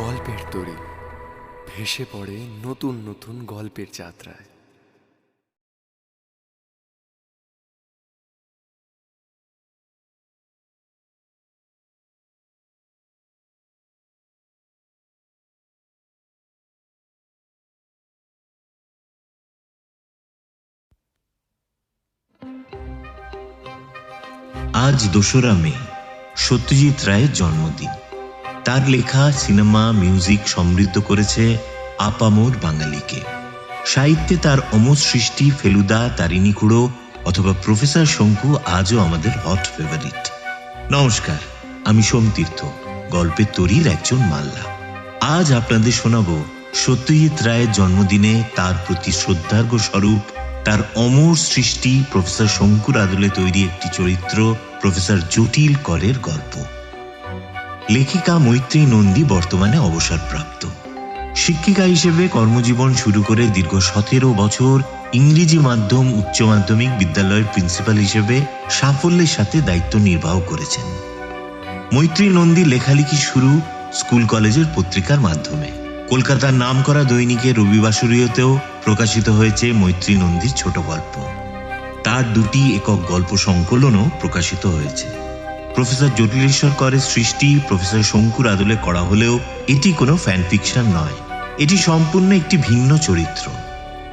গল্পের তরী ভেসে পড়ে নতুন নতুন গল্পের যাত্রায়। আজ ২রা মে, সত্যজিৎ রায়ের জন্মদিন। তার লেখা সিনেমা মিউজিক সমৃদ্ধ করেছে আপামোর বাঙালিকে। সাহিত্যে তার অমর সৃষ্টি ফেলুদা, তারিণী খুড়ো অথবা প্রফেসর শঙ্কু আজও আমাদের হট ফেভারিট। নমস্কার, আমি সোমতীর্থ, গল্পের তরীর একজন মাল্লা। আজ আপনাদের শোনাব সত্যজিৎ রায়ের জন্মদিনে তার প্রতি শ্রদ্ধার্ঘ স্বরূপ তার অমর সৃষ্টি প্রফেসর শঙ্কুর আদলে তৈরি একটি চরিত্র প্রফেসর জটিল করের গল্প। লেখিকা মৈত্রী নন্দী বর্তমানে অবসরপ্রাপ্ত। শিক্ষিকা হিসেবে কর্মজীবন শুরু করে দীর্ঘ ১৭ বছর ইংরেজি মাধ্যম উচ্চ মাধ্যমিক বিদ্যালয়ের প্রিন্সিপাল হিসেবে সাফল্যের সাথে দায়িত্ব নির্বাহ করেছেন। মৈত্রী নন্দী লেখালেখি শুরু স্কুল কলেজের পত্রিকার মাধ্যমে। কলকাতার নামকরা দৈনিকের রবিবাসরীয়তেও প্রকাশিত হয়েছে মৈত্রী নন্দীর ছোট গল্প। তার ২টি একক গল্প সংকলনও প্রকাশিত হয়েছে। প্রফেসর জটিলেশ্বর করের সৃষ্টি প্রফেসর শঙ্কুর আদলে করা হলেও এটি কোনো ফ্যান ফিকশন নয়, এটি সম্পূর্ণ একটি ভিন্ন চরিত্র।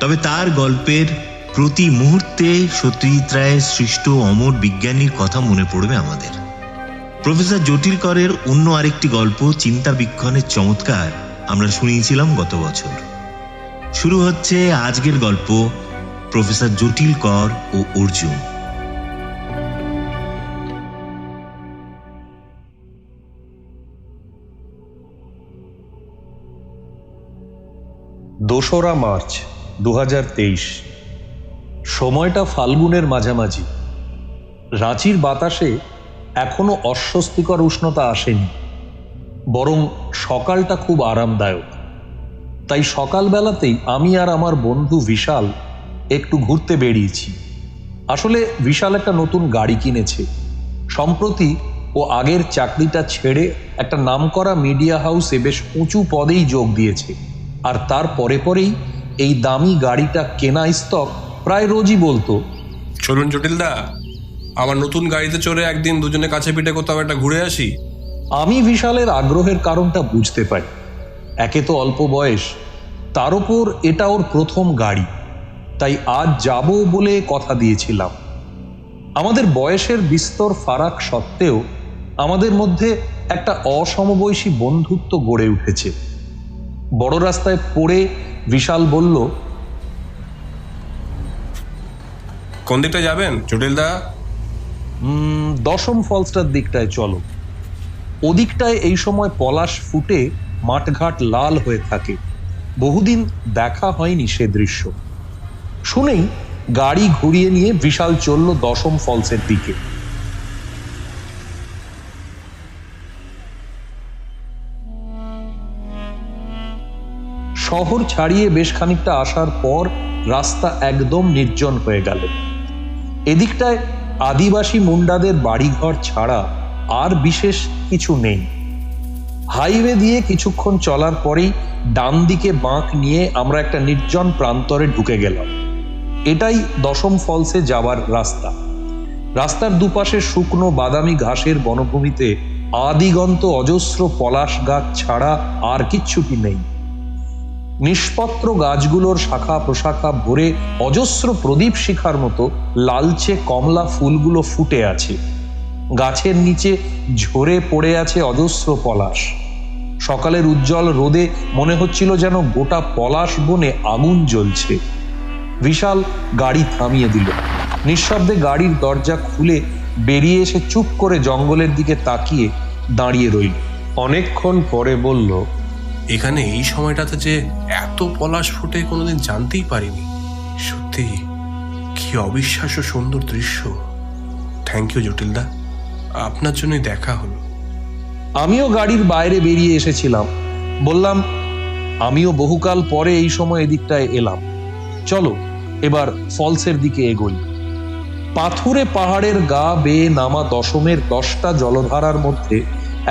তবে তার গল্পের প্রতি মুহূর্তে সত্যজিৎ রায়ের সৃষ্ট অমর বিজ্ঞানীর কথা মনে পড়বে আমাদের। প্রফেসর জটিল করের অন্য আরেকটি গল্প চিন্তা বীক্ষণের চমৎকার আমরা শুনিয়েছিলাম গত বছর। শুরু হচ্ছে আজকের গল্প প্রফেসর জটিল কর ও অর্জুন। দোসরা মার্চ ২০২৩। সময়টা ফাল্গুনের মাঝামাঝি। রাঁচির বাতাসে এখনো অস্বস্তিকর উষ্ণতা আসেনি, বরং সকালটা খুব আরামদায়ক। তাই সকালবেলাতেই আমি আর আমার বন্ধু বিশাল একটু ঘুরতে বেরিয়েছি। আসলে বিশাল একটা নতুন গাড়ি কিনেছে। সম্প্রতি ও আগের চাকরিটা ছেড়ে একটা নামকরা মিডিয়া হাউসে বেশ উঁচু পদেই যোগ দিয়েছে। আর তার পরে পরেই এই দামি গাড়িটা কেনা স্তক প্রায় রোজই বলতো, চলুন জটিলদা, আমার নতুন গাড়িতে চড়ে একদিন দুজনে কাছে পিঠে কোথাও একটা ঘুরে আসি। আমি বিশালের আগ্রহের কারণটা বুঝতে পারি। একে তো অল্প বয়স, তার উপর এটা ওর প্রথম গাড়ি, তাই আজ যাব বলে কথা দিয়েছিলাম। আমাদের বয়সের বিস্তর ফারাক সত্ত্বেও আমাদের মধ্যে একটা অসমবয়সী বন্ধুত্ব গড়ে উঠেছে। বড় রাস্তায় পড়ে বিশাল বলল, কোন দিকটা যাবেন জটিলদা? ১০ম ফলসটার দিকটায় চলো। ওদিকটায় এই সময় পলাশ ফুটে মাঠঘাট লাল হয়ে থাকে। বহুদিন দেখা হয়নি সে দৃশ্য। শুনেই গাড়ি ঘুরিয়ে নিয়ে বিশাল চলল ১০ম ফলসের দিকে। শহর ছাড়িয়ে বেশ খানিকটা আসার পর রাস্তা একদম নির্জন হয়ে গেল। এদিকটায় আদিবাসী মুন্ডাদের বাড়িঘর ছাড়া আর বিশেষ কিছু নেই। হাইওয়ে দিয়ে কিছুক্ষণ চলার পরেই ডান দিকে বাঁক নিয়ে আমরা একটা নির্জন প্রান্তরে ঢুকে গেলাম। এটাই ১০ম ফলসে যাওয়ার রাস্তা। রাস্তার দুপাশে শুকনো বাদামি ঘাসের বনভূমিতে আদিগন্ত অজস্র পলাশ গাছ ছাড়া আর কিচ্ছুটি নেই। নিষ্পত্র গাছগুলোর শাখা প্রশাখা ভরে অজস্র প্রদীপ শিখার মতো লালচে কমলা ফুলগুলো ফুটে আছে। গাছের নিচে ঝরে পড়ে আছে অজস্র পলাশ। সকালের উজ্জ্বল রোদে মনে হচ্ছিল যেন গোটা পলাশ বনে আগুন জ্বলছে। বিশাল গাড়ি থামিয়ে দিল। নিঃশব্দে গাড়ির দরজা খুলে বেরিয়ে এসে চুপ করে জঙ্গলের দিকে তাকিয়ে দাঁড়িয়ে রইল। অনেকক্ষণ পরে বলল, এখানে এই সময়টাতে যে এত পলাশ ফুটে কোনোদিন জানতেই পারিনি। সত্যি কি অবিশ্বাস্য সুন্দর দৃশ্য। থ্যাংক ইউ জটিলদা, আপনার জন্যই দেখা হলো। আমিও গাড়ির বাইরে বেরিয়ে এসেছিলাম। বললাম, আমিও বহুকাল পরে এই সময় এদিকটায় এলাম। চলো এবার ফলসের দিকে এগোই। পাথুরে পাহাড়ের গা বেয়ে নামা ১০মের ১০টা জলধারার মধ্যে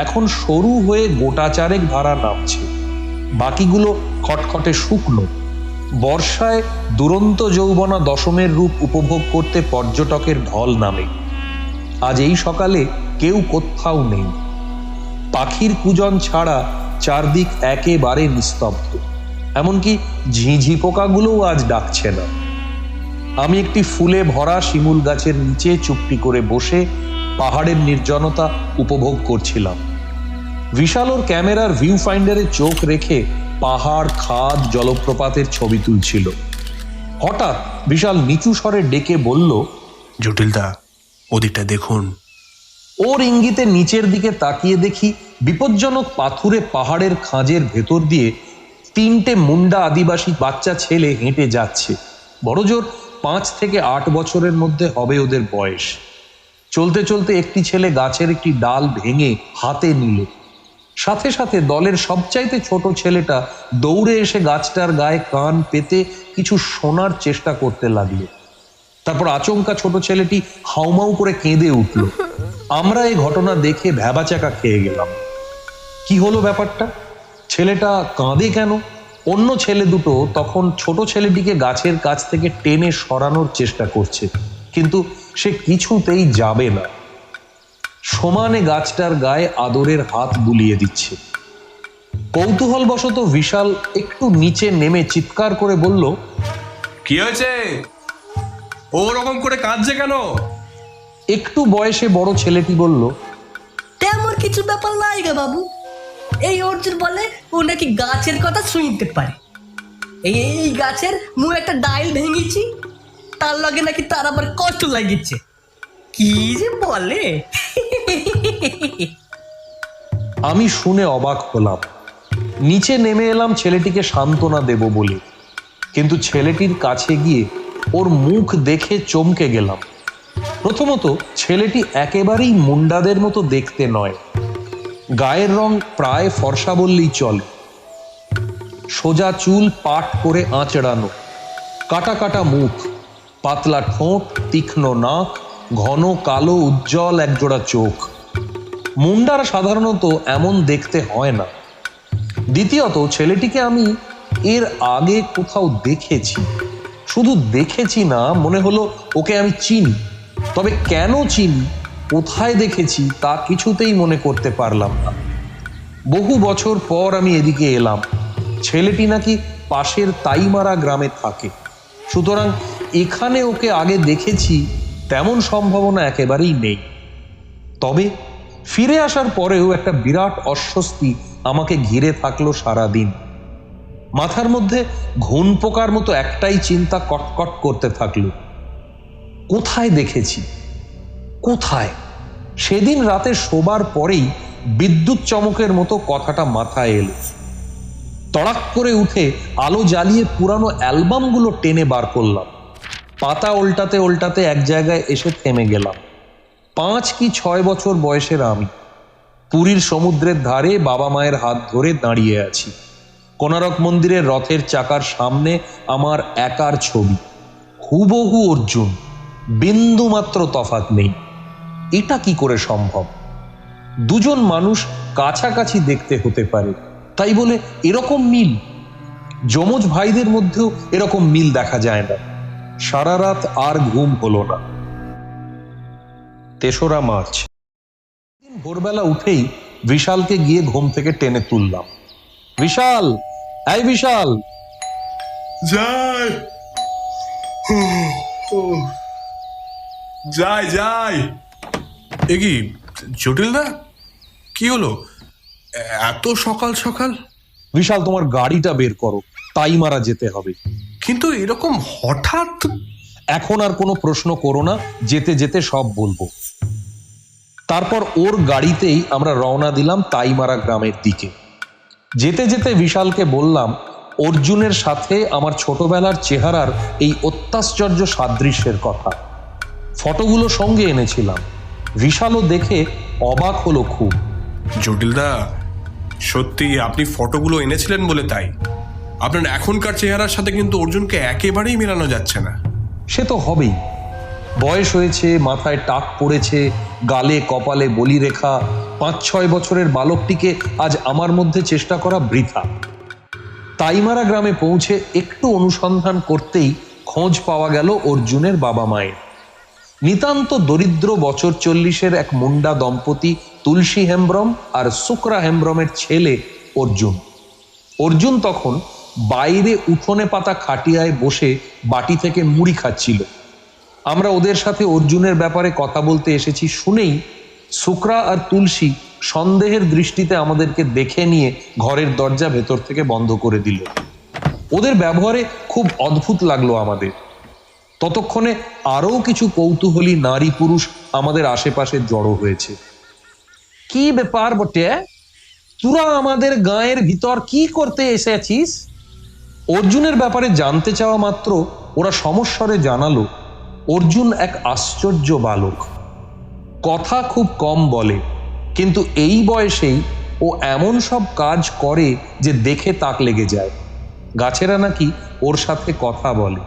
এখন সরু হয়ে গোটা চারেক ধারা নামছে। বাকিগুলো খটখটে শুকনো। বর্ষায় দুরন্ত যৌবনা দশমের রূপ উপভোগ করতে পর্যটকের ঢল নামে। আজ এই সকালে কেউ কোথাও নেই। পাখির কুজন ছাড়া চারদিক একেবারে নিস্তব্ধ। এমনকি ঝিঁঝি পোকাগুলোও আজ ডাকছে না। আমি একটি ফুলে ভরা শিমুল গাছের নিচে চুপটি করে বসে পাহাড়ের নির্জনতা উপভোগ করছিলাম। বিশাল ওর ক্যামেরার ভিউ ফাইন্ডারে চোখ রেখে পাহাড়, খাদ, জলপ্রপাতের ছবি তুলছিল। হঠাৎ বিশাল নিচু স্বরে ডেকে বলল, জটিলদা, ওদিকটা দেখুন। ওর ইঙ্গিতে নিচের দিকে তাকিয়ে দেখি বিপজ্জনক পাথুরে পাহাড়ের খাঁজের ভেতর দিয়ে 3টে মুন্ডা আদিবাসী বাচ্চা ছেলে হেঁটে যাচ্ছে। বড়জোর 5 থেকে 8 বছরের মধ্যে হবে ওদের বয়স। চলতে চলতে একটি ছেলে গাছের একটি ডাল ভেঙে হাতে নিল। সাথে সাথে দলের সবচাইতে ছোট ছেলেটা দৌড়ে এসে গাছটার গায়ে কান পেতে কিছু শোনার চেষ্টা করতে লাগলো। তারপর আচমকা ছোট ছেলেটি হাউমাউ করে কেঁদে উঠল। আমরা এই ঘটনা দেখে ভ্যাবাচাকা খেয়ে গেলাম। কি হলো ব্যাপারটা? ছেলেটা কাঁদে কেন? অন্য ছেলে দুটো তখন ছোট ছেলেটিকে গাছের কাছ থেকে টেনে সরানোর চেষ্টা করছে, কিন্তু সে কিছুতেই যাবে না। সমানে গাছটার গায়ে আদরের হাত বুলিয়ে দিচ্ছে। কৌতূহলবশত বিশাল একটু নিচে নেমে চিৎকার করে বলল, কি হয়েছে? ওরকম করে কাঁদছে কেন? একটু বয়সে বড় ছেলেটি বলল, তেমন কিছু ব্যাপার নাই গে বাবু। এই অর্জুন বলে ও নাকি গাছের কথা শুনতে পারে। এই গাছের মু একটা ডাইল ভেঙেছি, তার লগে নাকি তার আবার কষ্ট লাগিছে। কি যে বলে! আমি শুনে অবাক হলাম। নিচে নেমে এলাম ছেলেটিকে সান্ত্বনা দেব বলে, কিন্তু ছেলেটির কাছে গিয়ে ওর মুখ দেখে চমকে গেলাম। প্রথমত, ছেলেটি একেবারেই মুন্ডাদের মতো দেখতে নয়। গায়ের রং প্রায় ফর্সা বললেই চলে। সোজা চুল পাট করে আঁচড়ানো, কাটা কাটা মুখ, পাতলা ঠোঁট, তীক্ষ্ণ নাক, ঘন কালো উজ্জ্বল একজোড়া চোখ। মুন্ডারা সাধারণত এমন দেখতে হয় না। দ্বিতীয়ত, ছেলেটিকে আমি এর আগে কোথাও দেখেছি। শুধু দেখেছি না, মনে হলো ওকে আমি চিনি। তবে কেন চিনি, কোথায় দেখেছি তা কিছুতেই মনে করতে পারলাম না। বহু বছর পর আমি এদিকে এলাম। ছেলেটি নাকি পাশের তাইমারা গ্রামে থাকে, সুতরাং এখানে ওকে আগে দেখেছি তেমন সম্ভাবনা একেবারেই নেই। তবে ফিরে আসার পরেও একটা বিরাট অস্বস্তি আমাকে ঘিরে থাকলো সারাদিন। মাথার মধ্যে ঘুণ পোকার মতো একটাই চিন্তা কটকট করতে থাকলো, কোথায় দেখেছি, কোথায়? সেদিন রাতে শোবার পরেই বিদ্যুৎ চমকের মতো কথাটা মাথায় এলো। তড়াক করে উঠে আলো জ্বালিয়ে পুরানো অ্যালবামগুলো টেনে বার করলাম। পাতা উল্টাতে উল্টাতে এক জায়গায় এসে থেমে গেলাম। 5 কি 6 বছর বয়সের আমি পুরীর সমুদ্রের ধারে বাবা মায়ের হাত ধরে দাঁড়িয়ে আছি। কোনারক মন্দিরের রথের চাকার সামনে আমার একার ছবি, হুবহু অর্জুন, বিন্দু মাত্র তফাৎ নেই। এটা কি করে সম্ভব? দুজন মানুষ কাছাকাছি দেখতে হতে পারে, তাই বলে এরকম মিল? যমজ ভাইদের মধ্যেও এরকম মিল দেখা যায় না। সারা রাত আর ঘুম হলো না। 3রা মার্চ, ভোরবেলা উঠেই বিশালকে গিয়ে ঘুম থেকে টেনে তুললাম। বিশাল, এই বিশাল! যাই যাই যাই। এ কি জটিলদা, কি হলো এত সকাল সকাল? বিশাল, তোমার গাড়িটা বের করো, তাইমারা যেতে হবে। কিন্তু এরকম হঠাৎ? এখন আর কোনো প্রশ্ন করো না, যেতে যেতে সব বলবো। তারপর ওর গাড়িতেই আমরা রওনা দিলাম তাইমারা গ্রামের দিকে। যেতে যেতে বিশালকে বললাম অর্জুনের সাথে আমার ছোটবেলার চেহারার এই অত্যাশ্চর্য সাদৃশ্যের কথা। ফটোগুলো সঙ্গে এনেছিলাম। বিশালও দেখে অবাক হলো খুব। জটিলদা, সত্যি আপনি ফটোগুলো এনেছিলেন বলে তাই। আপনার এখনকার চেহারার সাথে কিন্তু অর্জুনকে একেবারেই মেলানো যাচ্ছে না। সে তো হবেই। বয়স হয়েছে, মাথায় টাক পড়েছে, গালে কপালে বলিরেখা। 5-6 বছরের বালকটিকে আজ আমার মধ্যে চেষ্টা করা বৃথা। তাইমারা গ্রামে পৌঁছে একটু অনুসন্ধান করতেই খোঁজ পাওয়া গেল অর্জুনের বাবা মায়ের। নিতান্ত দরিদ্র বছর 40-এর এক মুন্ডা দম্পতি তুলসী হেমব্রম আর শুক্রা হেমব্রমের ছেলে অর্জুন। অর্জুন তখন বাইরে উঠোনে পাতা খাটিয়ায় বসে বাটি থেকে মুড়ি খাচ্ছিল। আমরা ওদের সাথে অর্জুনের ব্যাপারে কথা বলতে এসেছি শুনেই শুক্রা আর তুলসী সন্দেহের দৃষ্টিতে আমাদেরকে দেখে নিয়ে ঘরের দরজা ভেতর থেকে বন্ধ করে দিল। ওদের ব্যবহারে খুব অদ্ভুত লাগলো আমাদের। ততক্ষণে আরও কিছু কৌতূহলী নারী পুরুষ আমাদের আশেপাশে জড়ো হয়েছে। কি ব্যাপার বটে, তোরা আমাদের গাঁয়ের ভিতর কি করতে এসেছিস? অর্জুনের ব্যাপারে জানতে চাওয়া মাত্র ওরা সমস্বরে জানালো অর্জুন এক আশ্চর্য বালক। কথা খুব কম বলে, কিন্তু এই বয়সেই ও এমন সব কাজ করে যে দেখে তাক লেগে যায়। গাছেরা নাকি ওর সাথে কথা বলে।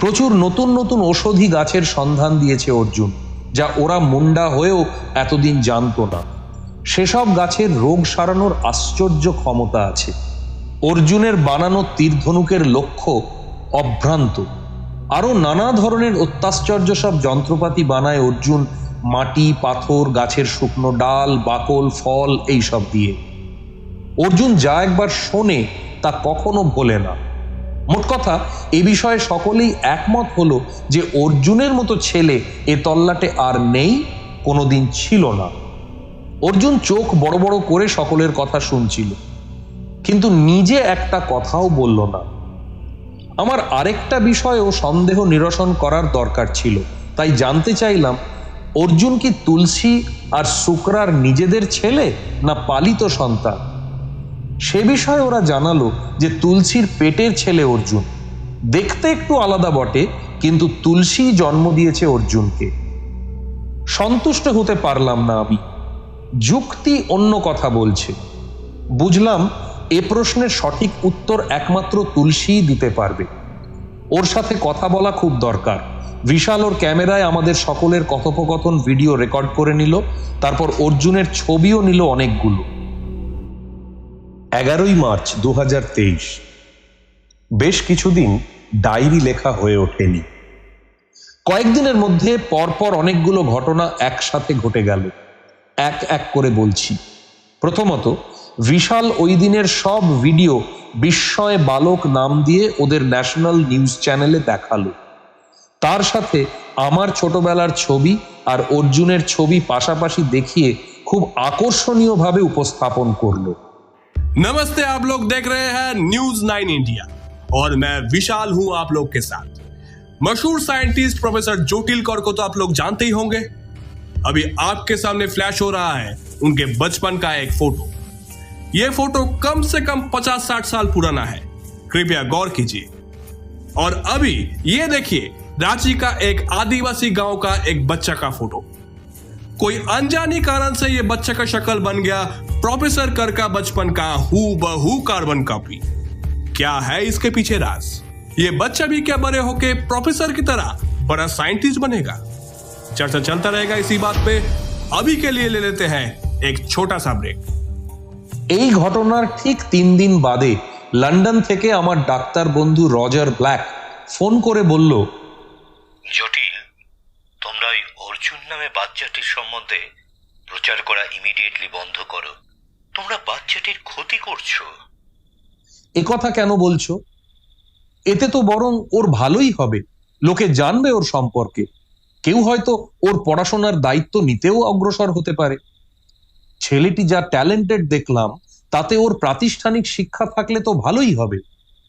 প্রচুর নতুন নতুন ঔষধি গাছের সন্ধান দিয়েছে অর্জুন, যা ওরা মুন্ডা হয়েও এতদিন জানতো না। সেসব গাছের রোগ সারানোর আশ্চর্য ক্ষমতা আছে। অর্জুনের বানানো তীরধনুকের লক্ষ্য অভ্রান্ত। আরো নানা ধরনের অত্যাশ্চর্য সব যন্ত্রপাতি বানায় অর্জুন মাটি, পাথর, গাছের শুকনো ডাল, বাকল, ফল এইসব দিয়ে। অর্জুন যা একবার শোনে তা কখনো ভোলে না। মোট কথা, এ বিষয়ে সকলেই একমত হলো যে অর্জুনের মতো ছেলে এ তল্লাটে আর নেই, কোনোদিন ছিল না। অর্জুন চোখ বড় বড় করে সকলের কথা শুনছিল, কিন্তু নিজে একটা কথাও বলল না। আমার আরেকটা বিষয়েও সন্দেহ নিরসন করার দরকার ছিল, তাই জানতে চাইলাম অর্জুন কি তুলসী আর শুক্রার নিজেদের ছেলে না পালিত সন্তান? সে বিষয়ে ওরা জানালো যে তুলসীর পেটের ছেলে অর্জুন। দেখতে একটু আলাদা বটে, কিন্তু তুলসী জন্ম দিয়েছে অর্জুনকে। সন্তুষ্ট হতে পারলাম না আমি। যুক্তি অন্য কথা বলছে। বুঝলাম এ প্রশ্নের সঠিক উত্তর একমাত্র তুলসীই দিতে পারবে। ওর সাথে কথা বলা খুব দরকার। বিশাল ওর ক্যামেরায় আমাদের সকলের কথোপকথন ভিডিও রেকর্ড করে নিল, তারপর অর্জুনের ছবিও নিল অনেকগুলো। 11ই মার্চ 2023। বেশ কিছুদিন ডায়েরি লেখা হয়ে ওঠেনি। কয়েকদিনের মধ্যে পরপর অনেকগুলো ঘটনা একসাথে ঘটে গেল। এক এক করে বলছি। প্রথমত, বিশাল ওই দিনের সব ভিডিও বিস্ময় বালক নাম দিয়ে ওদের ন্যাশনাল নিউজ চ্যানেলে দেখালো। তার সাথে আমার ছোটবেলার ছবি আর অর্জুনের ছবি পাশাপাশি দেখিয়ে খুব আকর্ষণীয়ভাবে উপস্থাপন করলো। नमस्ते, आप लोग देख रहे हैं न्यूज 9 इंडिया और मैं विशाल हूं आप लोग के साथ। मशहूर साइंटिस्ट प्रोफेसर जोटिल कौर को तो आप लोग जानते ही होंगे। अभी आपके सामने फ्लैश हो रहा है उनके बचपन का एक फोटो। यह फोटो कम से कम 50-60 साल पुराना है, कृपया गौर कीजिए। और अभी ये देखिए रांची का एक आदिवासी गांव का एक बच्चा का फोटो। कोई अनजानी कारण से ये बच्चे का शक्ल बन गया प्रोफेसर कर का बचपन का हूबहू कार्बन कॉपी। क्या है इसके पीछे राज? ये बच्चा भी क्या बड़े होके प्रोफेसर की तरह बड़ा साइंटिस्ट बनेगा? चर्चा चलता रहेगा इसी बात पे। अभी के लिए ले लेते हैं एक छोटा सा ब्रेक। এই ঘটনার ঠিক 3 দিন বাদে লন্ডন থেকে আমার ডাক্তার বন্ধু রজার ব্ল্যাক ফোন করে বলল, জটিল, তোমরা ওই অর্জুন নামে বাচ্চাটির সম্বন্ধে প্রচার করা ইমিডিয়েটলি বন্ধ করো। তোমরা বাচ্চাটির ক্ষতি করছো। এ কথা কেন বলছো? এতে তো বরং ওর ভালোই হবে, লোকে জানবে ওর সম্পর্কে। কেউ হয়তো ওর পড়াশোনার দায়িত্ব নিতেও অগ্রসর হতে পারে। ছেলেটি যা ট্যালেন্টেড দেখলাম, তাতে ওর প্রাতিষ্ঠানিক শিক্ষা থাকলে তো ভালোই হবে।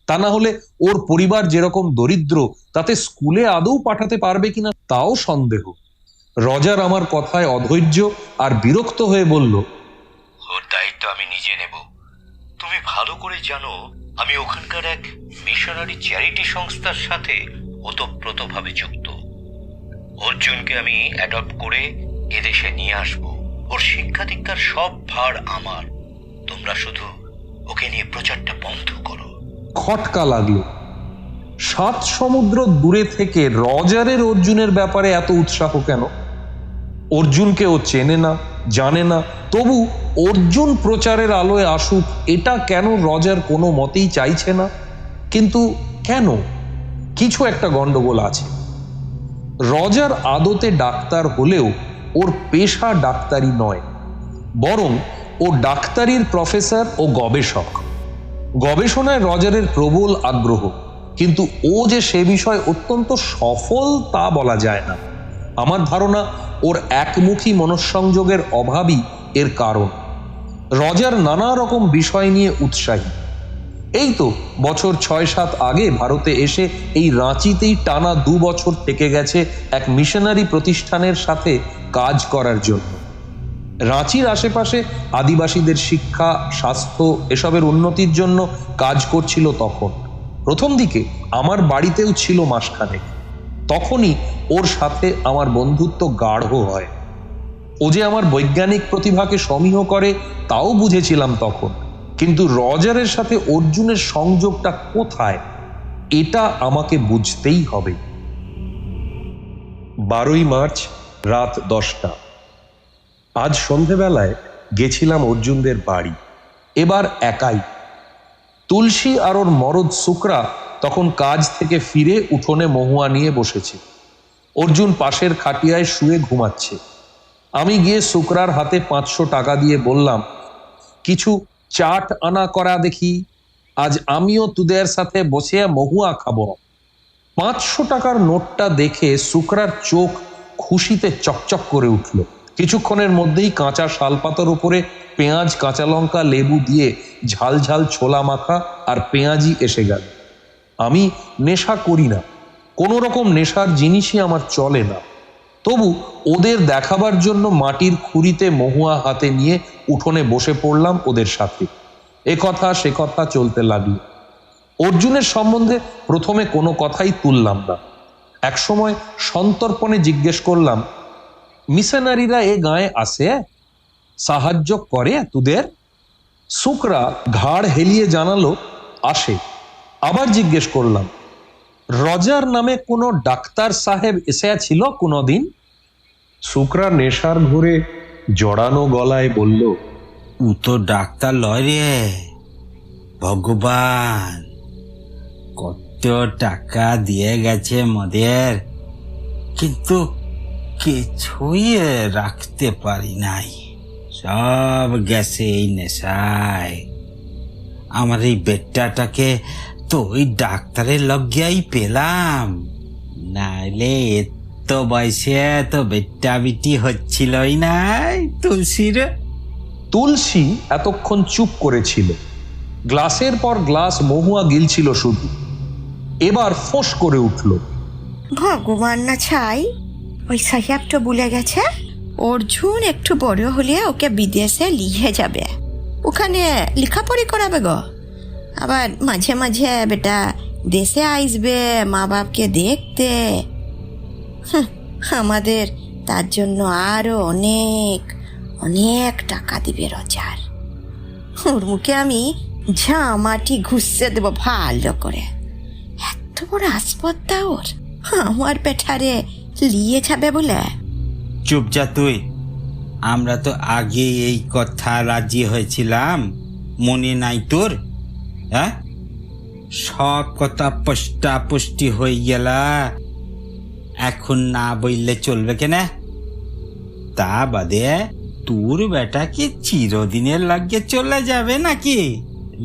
তা না হলে ওর পরিবার যেরকম দরিদ্র, তাতে স্কুলে আদৌ পাঠাতে পারবে কিনা তাও সন্দেহ। রজার আমার কথায় অধৈর্য আর বিরক্ত হয়ে বলল, ওর দায়িত্ব আমি নিজে নেব। তুমি ভালো করে জানো আমি ওখানকার এক মিশনারি চ্যারিটি সংস্থার সাথে ওতপ্রোতভাবে যুক্ত। অর্জুনকে আমি অ্যাডপ্ট করে এদেশে নিয়ে আসবো। ওর শিক্ষা দীক্ষার সব ভার আমার। তোমরা শুধু ওকে নিয়ে প্রচারটা বন্ধ করো। খটকা লাগলো। 7 সমুদ্র দূরে থেকে রজারের অর্জুনের ব্যাপারে এত উৎসাহ কেন? অর্জুনকে ও চেনে না, জানে না, তবু অর্জুন প্রচারের আলোয় আসুক এটা কেন রজার কোনো মতেই চাইছে না? কিন্তু কেন? কিছু একটা গন্ডগোল আছে। রজার আদতে ডাক্তার হলেও ওর পেশা ডাক্তারি নয়, বরং ও ডাক্তারির প্রফেসর ও গবেষক। গবেষণায় রজারের প্রবল আগ্রহ, কিন্তু ও যে সে বিষয়ে অত্যন্ত সফল তা বলা যায় না। আমার ধারণা ওর একমুখী মনঃসংযোগের অভাবই এর কারণ। রজার নানা রকম বিষয় নিয়ে উৎসাহী। এই তো বছর 6-7 আগে ভারতে এসে এই রাঁচিতেই টানা 2 বছর থেকে গেছে এক মিশনারি প্রতিষ্ঠানের সাথে কাজ করার জন্য। রাঁচির আশেপাশে আদিবাসীদের শিক্ষা, স্বাস্থ্য এসবের উন্নতির জন্য কাজ করছিল তখন। প্রথম দিকে আমার বাড়িতেও ছিল মাসখানেক। তখনই ওর সাথে আমার বন্ধুত্ব গাঢ় হয়। ও যে আমার বৈজ্ঞানিক প্রতিভাকে সমীহ করে তাও বুঝেছিলাম তখন, কিন্তু রজারের সাথে অর্জুনের সংযোগটা কোথায় এটা আমাকে বুঝতেই হবে। 12ই মার্চ রাত 10টা। আজ সন্ধেবেলায় গেছিলাম অর্জুনদের বাড়ি, এবার একাই। তুলসী আর ওর মরদ শুক্রা তখন কাজ থেকে ফিরে উঠোনে মহুয়া নিয়ে বসেছে। অর্জুন পাশের খাটিয়ায় শুয়ে ঘুমাচ্ছে। আমি গিয়ে শুক্রার হাতে 500 টাকা দিয়ে বললাম, কিছু চাট আনা করা দেখি, আজ আমিও তোদের সাথে বসে মহুয়া খাবো। 500 টাকার নোটটা দেখে শুক্রার চোখ খুশিতে চকচক করে উঠল। কিছুক্ষণের মধ্যেই কাঁচা শালপাতার উপরে পেঁয়াজ, কাঁচা লঙ্কা, লেবু দিয়ে ঝাল ঝাল ছোলা মাখা আর পেঁয়াজি এসে গেল। আমি নেশা করি না, কোনো রকম নেশার জিনিসই আমার চলে না, তবু ওদের দেখাবার জন্য মাটির খুঁড়িতে মহুয়া হাতে নিয়ে উঠোনে বসে পড়লাম ওদের সাথে। এ কথা সে কথা চলতে লাগলো। অর্জুনের সম্বন্ধে প্রথমে কোনো কথাই তুললাম না। একসময় সন্তর্পণে জিজ্ঞেস করলাম, মিশনারিরা এ গায়ে আসে, সাহায্য করে তোদের? শুক্রা ঘাড় হেলিয়ে জানালো, আসে। আবার জিজ্ঞেস করলাম, রজার নামে কোনো ডাক্তার সাহেব এসে ছিল কোনোদিন? শুক্রা নেশার ঘুরে জড়ানো গলায় বলল, ও তো ডাক্তার লয় রে, ভগবান কত টাকা দিয়ে গেছে মোদের, কিন্তু কিছুই রাখতে পারি নাই, সব গেছে এই নেশায়। আমার এই বেটাটাকে তো ওই ডাক্তারের লজ্ঞাই পেলাম, নাইলে এত বয়সে তো বেটা বিটি হচ্ছিলই নাই। তুলসীর তুলসী এতক্ষণ চুপ করেছিল, গ্লাসের পর গ্লাস মহুয়া গিলছিল শুধু। এবার ফোঁস করে উঠল, ভগবান না ছাই, ওই সাহেবটা বলে গেছে অর্জুন একটু বড় হলে ওকে বিদেশে লিখে যাবে, ওখানে লেখাপড়ি করাবে গো, আবার মাঝে মাঝে বেটা দেশে আসবে মা বাপকে দেখতে। আমাদের তার জন্য আরো অনেক অনেক টাকা দিবে রজার। ওর মুখে আমি ঝামাটি ঘুষে দেবো ভালো করে। এত বড় আসপদ্দা ওর, আমার পেঠারে লিয়ে যাবে বলে। চুপ যা তুই, আমরা তো আগে এই কথা রাজি হয়েছিলাম, মনে নাই তোর? হ্যাঁ, সব কথা পষ্টাপুষ্টি হয়ে গেলা, এখন না বললে চলবে কেন? তা বাদে তোর বেটা কি চিরদিনের লাগে চলে যাবে নাকি?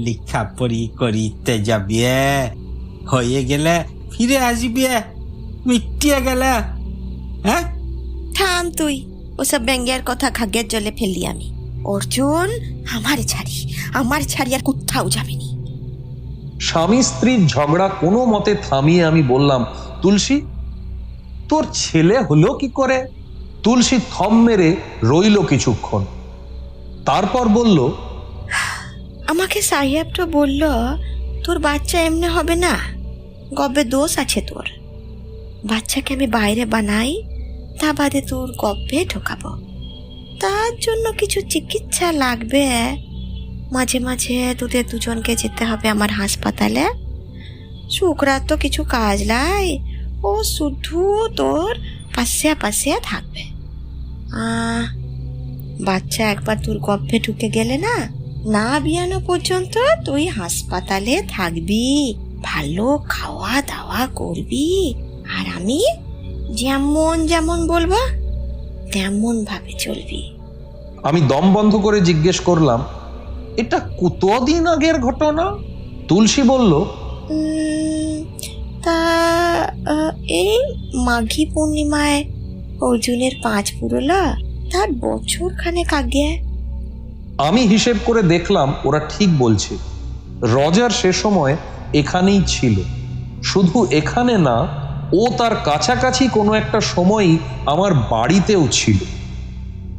লেখাপড়ি করিতে যাবে, হয়ে গেলে ফিরে আসবে, মিটিয়ে গেলে। হ্যাঁ, থাম তুই, ওসব ব্যাঙ্গের কথা খাগের জলে ফেললি আমি। অর্জুন আমার ছাড়ি আর কোথাও যাবেনি। স্বামী স্ত্রীর ঝগড়া কোনো মতে থামিয়ে আমি বললাম, তুলসী তোর ছেলে হলো কি করে? তুলসী থম মেরে রইল কিছুক্ষণ, তারপর বলল, আমাকে সাহেব তো বলল তোর বাচ্চা এমনি হবে না, গব্বে দোষ আছে তোর। বাচ্চাকে আমি বাইরে বানাই, তা বাদে তোর গব্বে ঢোকাবো, তার জন্য কিছু চিকিৎসা লাগবে। মাঝে মাঝে তোদের দুজনকে যেতে হবে আমার হাসপাতালে। শুক্রার তো কিছু কাজ নাই, ও শুধু তোর পাশে পাশে থাকবে। বাচ্চা একবার তোর গর্ভে ঢুকে গেলে না, না বিয়ানো পর্যন্ত তুই হাসপাতালে থাকবি, ভালো খাওয়া দাওয়া করবি, আর আমি যেমন যেমন বলবো তেমন ভাবে চলবি। আমি দম বন্ধ করে জিজ্ঞেস করলাম, এটা কতদিন আগের ঘটনা? তুলসী বলল, তা এই মাঘী পূর্ণিমায় অর্জুনের 5 পুরোলা, তার বছর খানেক আগে। আমি হিসেব করে দেখলাম ওরা ঠিক বলছে। রজার সে সময় এখানেই ছিল। শুধু এখানে না, ও তার কাছাকাছি কোনো একটা সময়ই আমার বাড়িতেও ছিল।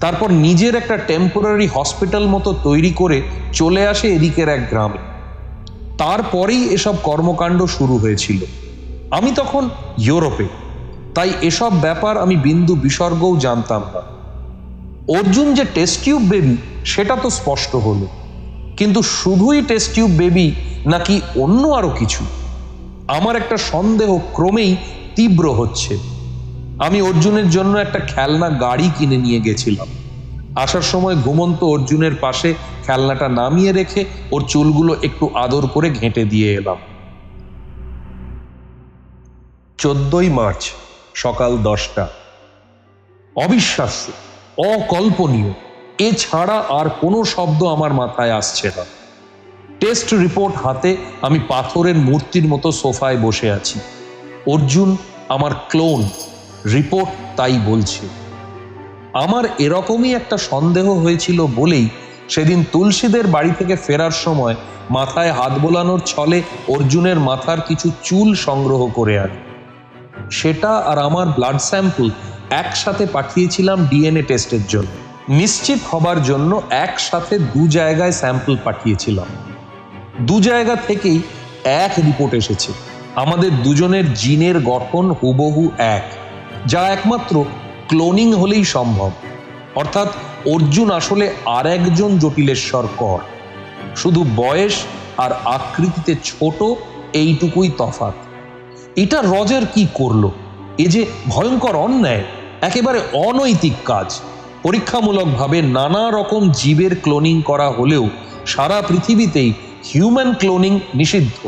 তারপর নিজের একটা টেম্পোরারি হসপিটাল মতো তৈরি করে চলে আসে এদিকের এক গ্রামে। তারপরেই এসব কর্মকাণ্ড শুরু হয়েছিল। আমি তখন ইউরোপে, তাই এসব ব্যাপার আমি বিন্দু বিসর্গও জানতাম না। অর্জুন যে টেস্ট টিউব বেবি সেটা তো স্পষ্ট হলো, কিন্তু শুধুই টেস্ট টিউব বেবি নাকি অন্য আরো কিছু, আমার একটা সন্দেহ ক্রমেই তীব্র হচ্ছে। আমি অর্জুনের জন্য একটা খেলনা গাড়ি কিনে নিয়ে গেছিলাম। আসার সময় ঘুমন্ত অর্জুনের পাশে খেলনাটা নামিয়ে রেখে ওর চুলগুলো একটু আদর করে ঘেঁটে দিয়ে এলাম। 14ই মার্চ সকাল 10টা। অবিশ্বাস্য, অকল্পনীয়, এছাড়া আর কোনো শব্দ আমার মাথায় আসছে না। টেস্ট রিপোর্ট হাতে আমি পাথরের মূর্তির মতো সোফায় বসে আছি। অর্জুন আমার ক্লোন, রিপোর্ট তাই বলছে। আমার এরকমই একটা সন্দেহ হয়েছিল বলেই সেদিন তুলসীদের বাড়ি থেকে ফেরার সময় মাথায় হাত বোলানোর ছলে অর্জুনের মাথার কিছু চুল সংগ্রহ করে আনি। সেটা আর আমার ব্লাড স্যাম্পল একসাথে পাঠিয়েছিলাম ডিএনএ টেস্টের জন্য। নিশ্চিত হবার জন্য একসাথে 2 জায়গায় স্যাম্পল পাঠিয়েছিলাম। 2 জায়গা থেকেই এক রিপোর্ট এসেছে। আমাদের দুজনের জিনের গঠন হুবহু এক, যা একমাত্র ক্লোনিং হলেই সম্ভব। অর্থাৎ অর্জুন আসলে আর একজন জটিলেশ্বর কর, শুধু বয়স আর আকৃতিতে ছোট, এইটুকুই তফাৎ। এটা রজার কি করলো? এ যে ভয়ঙ্কর অন্যায়, একেবারে অনৈতিক কাজ। পরীক্ষামূলকভাবে নানা রকম জীবের ক্লোনিং করা হলেও সারা পৃথিবীতেই হিউম্যান ক্লোনিং নিষিদ্ধ।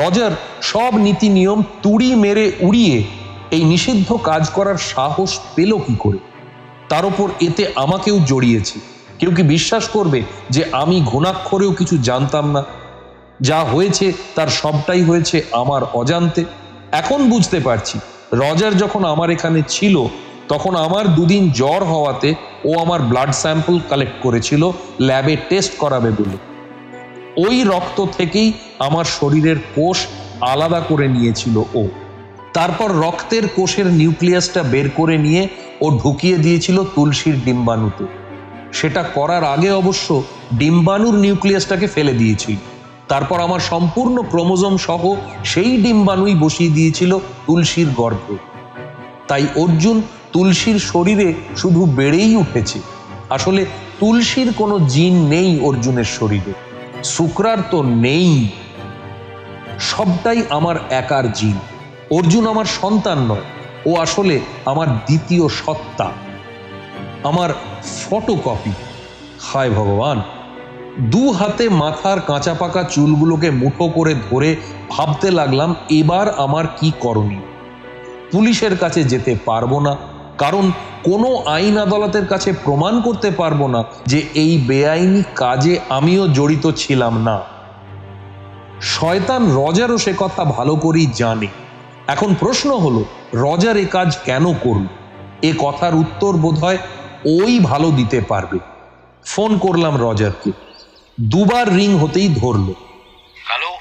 রজার সব নীতি নিয়ম তুড়ি মেরে উড়িয়ে এই নিষিদ্ধ কাজ করার সাহস পেল কি করে? তার উপর এতে আমাকেও জড়িয়েছে। কেউ কি বিশ্বাস করবে যে আমি ঘুণাক্ষরেও কিছু জানতাম না? যা হয়েছে তার সবটাই হয়েছে আমার অজান্তে। এখন বুঝতে পারছি, রজার যখন আমার এখানে ছিল তখন আমার 2 দিন জ্বর হওয়াতে ও আমার ব্লাড স্যাম্পল কালেক্ট করেছিল ল্যাবে টেস্ট করাবে বলে। ওই রক্ত থেকেই আমার শরীরের কোষ আলাদা করে নিয়েছিল ও। তারপর রক্তের কোষের নিউক্লিয়াসটা বের করে নিয়ে ও ঢুকিয়ে দিয়েছিল তুলসীর ডিম্বাণুতে। সেটা করার আগে অবশ্য ডিম্বাণুর নিউক্লিয়াসটাকে ফেলে দিয়েছিল। তারপর আমার সম্পূর্ণ ক্রোমোজোম সহ সেই ডিম্বাণুই বসিয়ে দিয়েছিল তুলসীর গর্ভে। তাই অর্জুন তুলসীর শরীরে শুধু বেড়েই উঠেছে। আসলে তুলসীর কোনো জিন নেই অর্জুনের শরীরে, শুক্রার তো নেই। সবটাই আমার একার জিন। অর্জুন আমার সন্তান নয়, ও আসলে আমার দ্বিতীয় সত্তা, আমার ফটোকপি। হায় ভগবান! 2 হাতে মাথার কাঁচা পাকা চুলগুলোকে মুঠো করে ধরে ভাবতে লাগলাম এবার আমার কি করণীয়। পুলিশের কাছে যেতে পারবো না, কারণ কোনো আইন আদালতের কাছে প্রমাণ করতে পারবো না যে এই বেআইনি কাজে আমিও জড়িত ছিলাম না। শয়তান রজারও সে কথা ভালো করেই জানে। এখন প্রশ্ন হলো, রজার এ কাজ কেন করল? এ কথার উত্তর বোধহয় ওই ভালো দিতে পারবে। ফোন করলাম রজারকে। 2 বার রিং হতেই ধরলো। হ্যালো?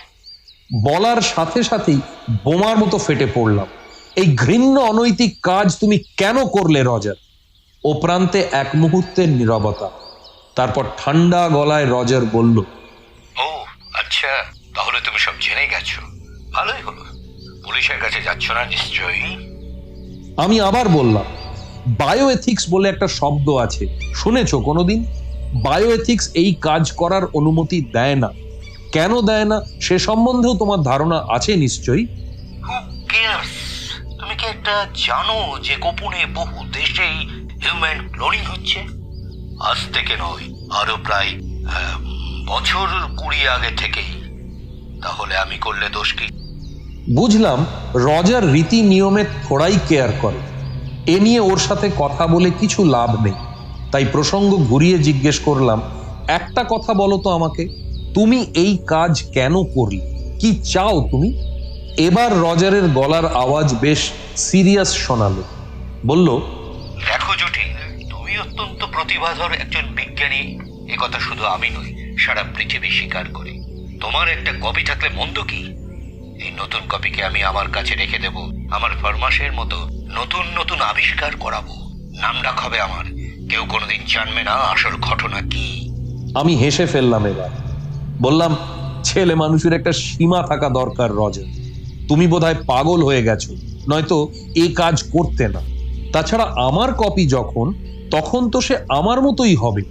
বলার সাথে সাথেই বোমার মতো ফেটে পড়লাম। এই ঘৃণ্য অনৈতিক কাজ তুমি কেন করলে রজার? ও প্রান্তে এক মুহূর্তের নীরবতা। তারপর ঠান্ডা গলায় রজার বলল, ও আচ্ছা, তাহলে তুমি সব জেনে গেছো। ভালোই হলো। পুলিশের কাছে যাচ্ছ না নিশ্চয়ই? আমি আবার বললাম, বায়োএথিক্স বলে একটা শব্দ আছে, শুনেছো কোনোদিন? বায়োএথিক্স এই কাজ করার অনুমতি দেয় না। কেন দেয় না সে সম্বন্ধেও তোমার ধারণা আছে নিশ্চয়ই। হু কেয়ারস? তুমি কি একটা জানো যে গোপনে বহু দেশেই হিউম্যান ক্লোনিং হচ্ছে? আজ থেকে নয়, আরো প্রায় বছর 20 আগে থেকেই। তাহলে আমি করলে দোষ কি? বুঝলাম রজার রীতি নিয়মে থোড়াই কেয়ার করে। এ নিয়ে ওর সাথে কথা বলে কিছু লাভ নেই, তাই প্রসঙ্গ ঘুরিয়ে জিজ্ঞেস করলাম, একটা কথা বলো তো আমাকে, তুমি এই কাজ কেন করলে? কি চাও তুমি? এবার রজারের গলার আওয়াজ বেশ সিরিয়াস শোনালো। বলল, দেখো জটিল, তুমি অত্যন্ত প্রতিভাধর একজন বিজ্ঞানী, একথা শুধু আমি নই, সারা পৃথিবী স্বীকার করে। তোমার একটা কপি থাকলে মন্দ কি? এই নতুন কপিকে আমি আমার কাছে রেখে দেব, আমার ফরমাসের মতো নতুন নতুন আবিষ্কার করাবো। নাম ডাক হবে আমার, কেউ কোনোদিন জানবে না আসল ঘটনা কি। আমি হেসে ফেললাম। এবার বললাম, ছেলে মানুষের একটা সীমা থাকা দরকার রজার। তুমি বোধহয় পাগল হয়ে গেছো, নয়তো এ কাজ করতে না। তাছাড়া আমার কপি যখন, তখন তো সে আমার মতোই হবে।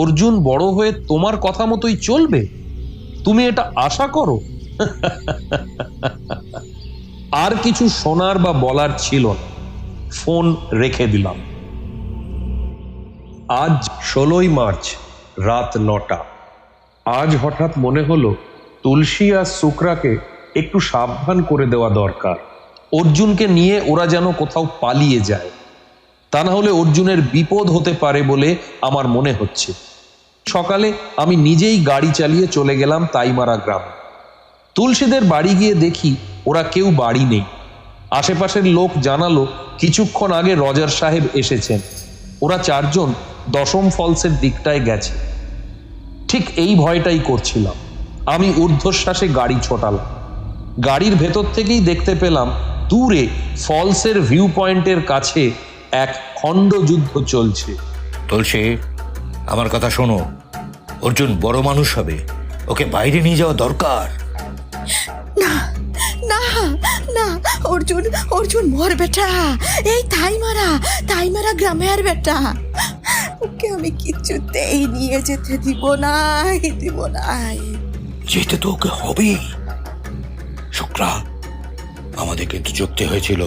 অর্জুন বড় হয়ে তোমার কথা মতোই চলবে, তুমি এটা আশা করো? আর কিছু শোনার বা বলার ছিল না, ফোন রেখে দিলাম। আজ 16ই মার্চ, রাত 9টা। আজ হঠাৎ মনে হলো তুলসী আর শুক্রাকে একটু সাবধান করে দেওয়া দরকার। অর্জুনকে নিয়ে ওরা যেন কোথাও পালিয়ে যায়, তা না হলে অর্জুনের বিপদ হতে পারে বলে আমার মনে হচ্ছে। সকালে আমি নিজেই গাড়ি চালিয়ে চলে গেলাম তাইমারা গ্রামে। তুলসীদের বাড়ি গিয়ে দেখি ওরা কেউ বাড়ি নেই। আশেপাশের লোক জানালো কিছুক্ষণ আগে রজার সাহেব এসেছেন। ওরা 4 জন দশম ফলসের দিকটায় গেছে। ঠিক এই ভয়টাই করছিলাম। আমি ঊর্ধ্বশ্বাসে গাড়ি ছোটালাম। গাড়ির ভেতর থেকেই দেখতে পেলাম দূরে ফলসের ভিউ পয়েন্টের কাছে এক খণ্ডযুদ্ধ চলছে। তুলসী, আমার কথা শোনো, অর্জুন বড় মানুষ হবে, ওকে বাইরে নিয়ে যাওয়া দরকার। না না না, অর্জুন অর্জুন মোর বেটা, এই তাইমারা গ্রামের বেটা। ওকে আমি কিছুতেই নিয়ে যেতে দিব নাই। যেতে তো ওকে হবেই। শুক্রা, আমাদের কিন্তু যুক্তি হয়েছিল,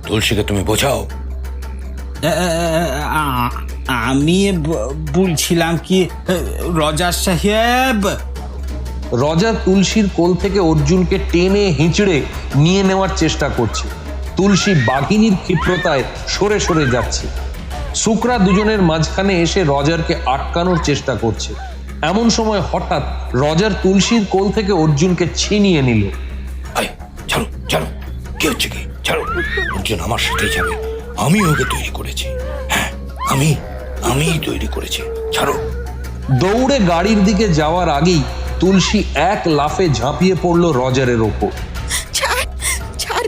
তুলসীকে তুমি বোঝাও। আমি বলছিলাম কি, রজার সাহেব। রজার তুলসীর কোল থেকে অর্জুনকে টেনে হিঁচড়ে নিয়ে নেওয়ার চেষ্টা করছে। তুলসী বাঘিনীর ক্ষিপ্রতায় সরে সরে যাচ্ছে। শুক্রা দুজনের মাঝখানে এসে রজারকে আটকানোর চেষ্টা করছে। এমন সময় হঠাৎ রজার তুলসীর কোল থেকে অর্জুনকে ছিনিয়ে নিল। ছাড়ো ছাড়ো, কি হচ্ছে কি? ছাড়ো, অর্জুন আমার সাথেই যাবে, আমি ওকে তৈরি করেছি। হ্যাঁ, আমি তৈরি করেছি, ছাড়ো। দৌড়ে গাড়ির দিকে যাওয়ার আগেই তুলসী এক লাফে ঝাঁপিয়ে পড়ল রজারের ওপর। ছাড়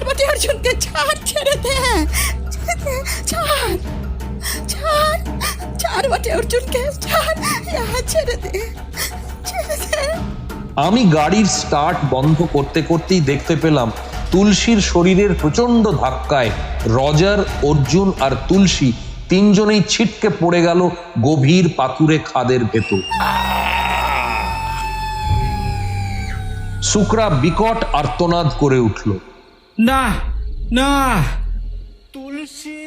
বটে অর্জুনকে, ছাড়, ছেড়ে দে, ছাড় বটে অর্জুনকে, ছেড়ে দে। আমি গাড়ির স্টার্ট বন্ধ করতে করতেই দেখতে পেলাম তুলসীর শরীরের প্রচন্ড ধাক্কায় রজার, অর্জুন আর তুলসী 3 জনেই ছিটকে পড়ে গেল গভীর পাথুরে খাদের ভেতর। শুক্রা বিকট আর্তনাদ করে উঠল। না না, তুলসী।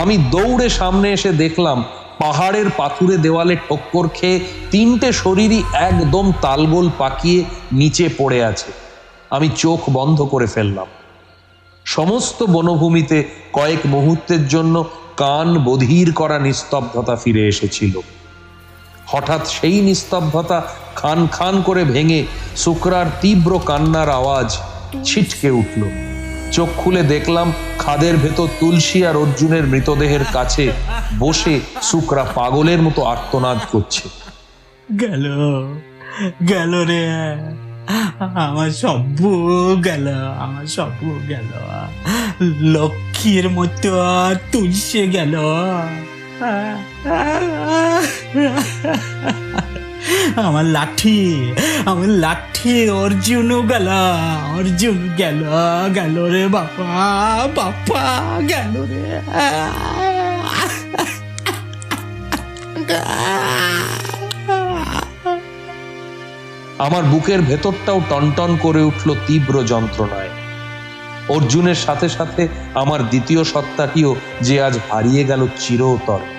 আমি দৌড়ে সামনে এসে দেখলাম পাহাড়ের পাথুরে দেওয়ালে ঠক্কর খেয়ে 3টে শরীরই একদম তালগোল পাকিয়ে নিচে পড়ে আছে। আমি চোখ বন্ধ করে ফেললাম। সমস্ত বনভূমিতে কয়েক মুহূর্তের জন্য কান বধির করা নিস্তব্ধতা ফিরে এসেছিল। হঠাৎ সেই নিস্তব্ধতা খান খান করে ভেঙে শুক্রার তীব্র কান্নার আওয়াজ ছিটকে উঠল। চোখ খুলে দেখলাম খাদের ভেতর তুলসী আর অর্জুনের মৃতদেহের কাছে বসে শুক্রা পাগলের মতো আর্তনাদ করছে। গেল রে, আমার সব গেল, লক্ষ্মীর মতো তুলসী গেল। আমার লাঠি অর্জুনও গেল রে বাপা গেল রে। আমার বুকের ভেতরটাও টনটন করে উঠল তীব্র যন্ত্রণায়। অর্জুনের সাথে সাথে আমার দ্বিতীয় সত্তাটিও যে আজ হারিয়ে গেল চিরতরে।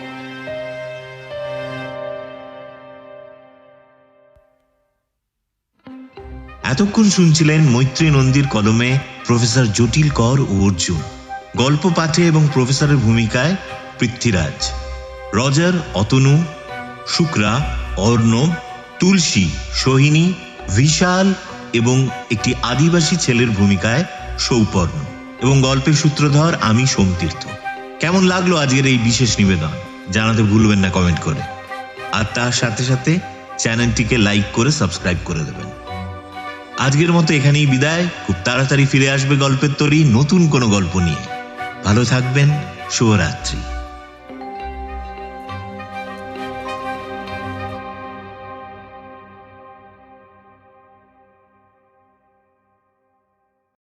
এতক্ষণ শুনছিলেন মৈত্রী নন্দীর কলমে প্রফেসর জটিল কর ও অর্জুন। গল্প পাঠে এবং প্রফেসরের ভূমিকায় পৃথ্বীরাজ, রজার, অতনু, শুক্রা, অর্ণব, তুলসী, সোহিনী, বিশাল এবং একটি আদিবাসী ছেলের ভূমিকায় সৌপর্ণ, এবং গল্পের সূত্রধর আমি সোমতীর্থ। কেমন লাগলো আজকের এই বিশেষ নিবেদন জানাতে ভুলবেন না কমেন্ট করে, আর তার সাথে সাথে চ্যানেলটিকে লাইক করে সাবস্ক্রাইব করে দেবেন। আজকের মতো এখানেই বিদায়। খুব তাড়াতাড়ি ফিরে আসবে গল্পের তরী নতুন কোনো গল্প নিয়ে। ভালো থাকবেন। শুভরাত্রি।